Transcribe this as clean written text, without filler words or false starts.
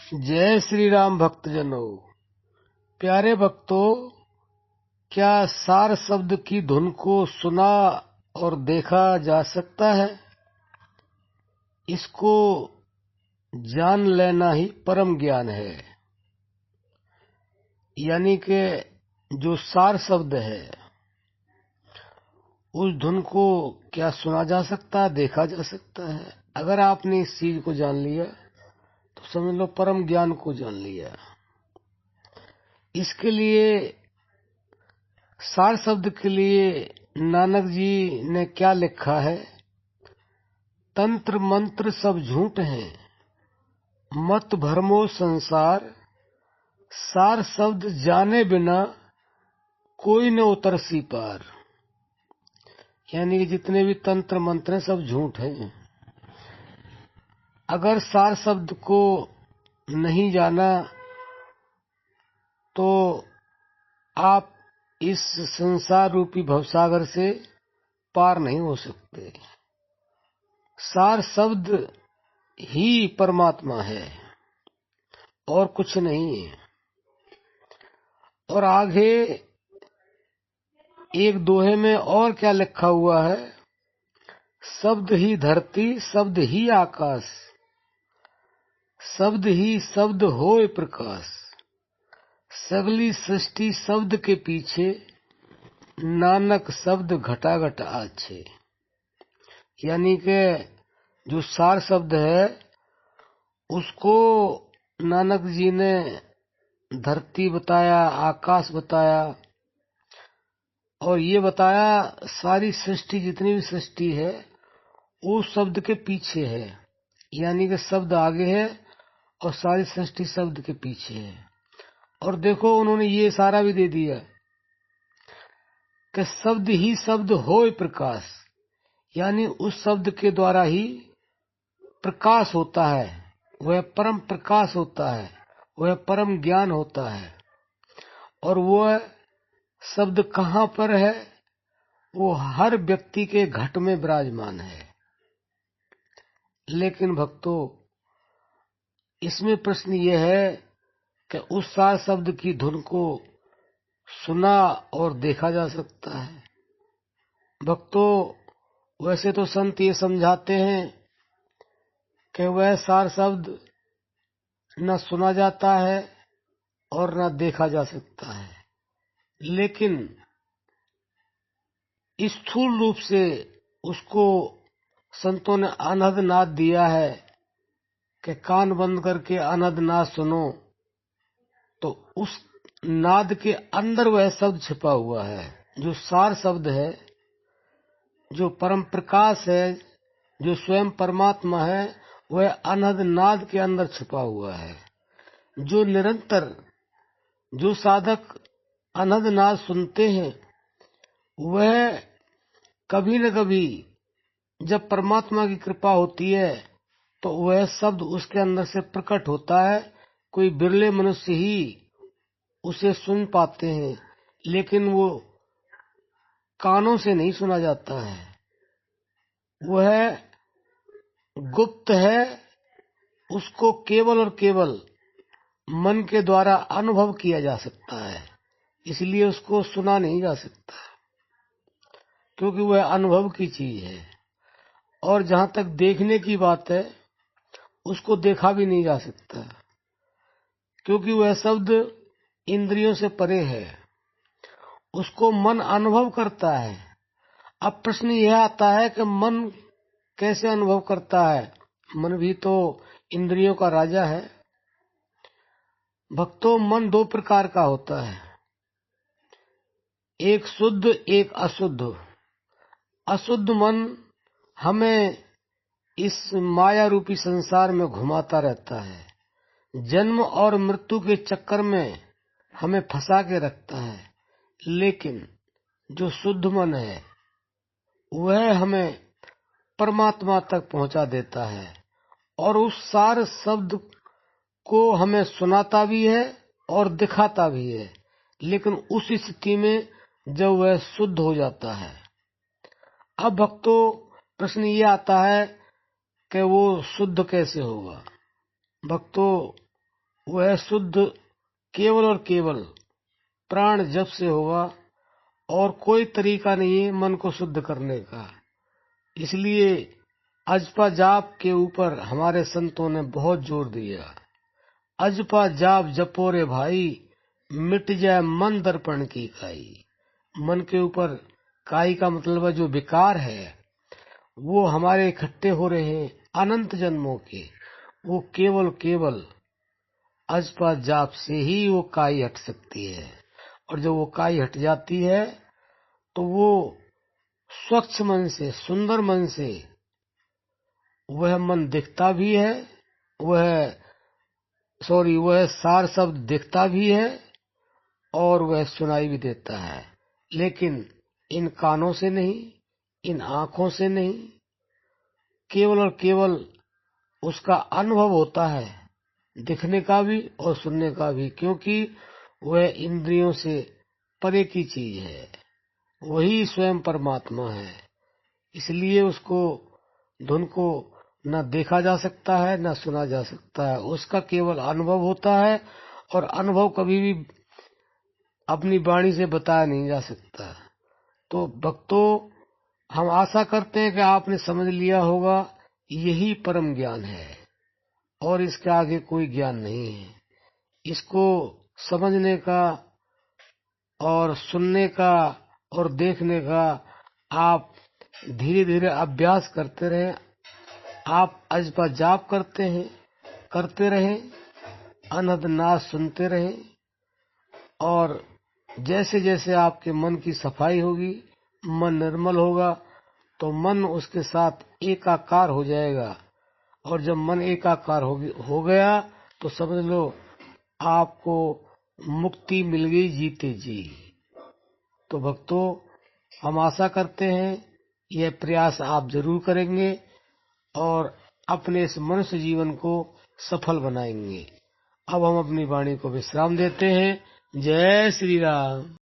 जय श्री राम भक्तजनों। प्यारे भक्तों, क्या सार शब्द की धुन को सुना और देखा जा सकता है? इसको जान लेना ही परम ज्ञान है। यानी कि जो सार शब्द है उस धुन को क्या सुना जा सकता है, देखा जा सकता है? अगर आपने इस चीज को जान लिया तो समझ लो परम ज्ञान को जान लिया। इसके लिए सार शब्द के लिए नानक जी ने क्या लिखा है? तंत्र मंत्र सब झूठ हैं, मत भरमो संसार, सार शब्द जाने बिना कोई न उतरसी पार। यानी कि जितने भी तंत्र मंत्र हैं सब झूठ हैं। अगर सार शब्द को नहीं जाना तो आप इस संसार रूपी भवसागर से पार नहीं हो सकते। सार शब्द ही परमात्मा है और कुछ नहीं है। और आगे एक दोहे में और क्या लिखा हुआ है? शब्द ही धरती, शब्द ही आकाश, शब्द ही शब्द होए प्रकाश, सगली सृष्टि शब्द के पीछे, नानक शब्द घटाघट आछे। यानी कि जो सार शब्द है उसको नानक जी ने धरती बताया, आकाश बताया और ये बताया सारी सृष्टि, जितनी भी सृष्टि है वो शब्द के पीछे है। यानी कि शब्द आगे है और सारी सृष्टि शब्द के पीछे है। और देखो उन्होंने ये इशारा भी दे दिया कि शब्द ही शब्द होए प्रकाश। यानी उस शब्द के द्वारा ही प्रकाश होता है, वह परम प्रकाश होता है, वह परम ज्ञान होता है। और वह शब्द कहाँ पर है? वो हर व्यक्ति के घट में विराजमान है। लेकिन भक्तों, इसमें प्रश्न ये है कि उस सार शब्द की धुन को सुना और देखा जा सकता है? भक्तों, वैसे तो संत ये समझाते हैं कि वह सार शब्द न सुना जाता है और न देखा जा सकता है। लेकिन स्थूल रूप से उसको संतों ने अनहद नाद दिया है कि कान बंद करके अनहद नाद सुनो, तो उस नाद के अंदर वह शब्द छिपा हुआ है। जो सार शब्द है, जो परम प्रकाश है, जो स्वयं परमात्मा है, वह अनहद नाद के अंदर छिपा हुआ है। जो निरंतर, जो साधक अनहद नाद सुनते हैं, वह कभी न कभी जब परमात्मा की कृपा होती है तो वह शब्द उसके अंदर से प्रकट होता है। कोई बिरले मनुष्य ही उसे सुन पाते हैं, लेकिन वो कानों से नहीं सुना जाता है, वह गुप्त है। उसको केवल और केवल मन के द्वारा अनुभव किया जा सकता है, इसलिए उसको सुना नहीं जा सकता, क्योंकि वह अनुभव की चीज है। और जहां तक देखने की बात है, उसको देखा भी नहीं जा सकता, क्योंकि वह शब्द इंद्रियों से परे है। उसको मन अनुभव करता है। अब प्रश्न यह आता है कि मन कैसे अनुभव करता है? मन भी तो इंद्रियों का राजा है। भक्तों, मन दो प्रकार का होता है, एक शुद्ध, एक अशुद्ध। अशुद्ध मन हमें इस माया रूपी संसार में घुमाता रहता है, जन्म और मृत्यु के चक्कर में हमें फंसा के रखता है। लेकिन जो शुद्ध मन है वह हमें परमात्मा तक पहुंचा देता है और उस सार शब्द को हमें सुनाता भी है और दिखाता भी है, लेकिन उस स्थिति में जब वह शुद्ध हो जाता है। अब भक्तों, प्रश्न ये आता है कि वो शुद्ध कैसे होगा? भक्तों, वह शुद्ध केवल और केवल प्राण जप से होगा, और कोई तरीका नहीं है मन को शुद्ध करने का। इसलिए अजपा जाप के ऊपर हमारे संतों ने बहुत जोर दिया। अजपा जाप जपो रे भाई, मिट जाए मन दर्पण की काई। मन के ऊपर काई का मतलब है जो विकार है, वो हमारे इकट्ठे हो रहे हैं अनंत जन्मों के, वो केवल केवल अजपा जाप से ही वो काई हट सकती है। और जब वो काई हट जाती है तो वो स्वच्छ मन से, सुंदर मन से, वह मन दिखता भी है, वह सार शब्द दिखता भी है और वह सुनाई भी देता है, लेकिन इन कानों से नहीं, इन आंखों से नहीं, केवल और केवल उसका अनुभव होता है, दिखने का भी और सुनने का भी, क्योंकि वह इंद्रियों से परे की चीज है, वही स्वयं परमात्मा है। इसलिए उसको, धुन को न देखा जा सकता है न सुना जा सकता है, उसका केवल अनुभव होता है, और अनुभव कभी भी अपनी वाणी से बताया नहीं जा सकता। तो भक्तों, हम आशा करते हैं कि आपने समझ लिया होगा, यही परम ज्ञान है और इसके आगे कोई ज्ञान नहीं है। इसको समझने का और सुनने का और देखने का आप धीरे धीरे अभ्यास करते रहें। आप अजपा जाप करते रहें, अनहद नाद सुनते रहें, और जैसे जैसे आपके मन की सफाई होगी, मन निर्मल होगा, तो मन उसके साथ एकाकार हो जाएगा। और जब मन एकाकार हो गया तो समझ लो आपको मुक्ति मिल गई जीते जी। तो भक्तों, हम आशा करते हैं यह प्रयास आप जरूर करेंगे और अपने इस मनुष्य जीवन को सफल बनाएंगे। अब हम अपनी वाणी को विश्राम देते हैं। जय श्री राम।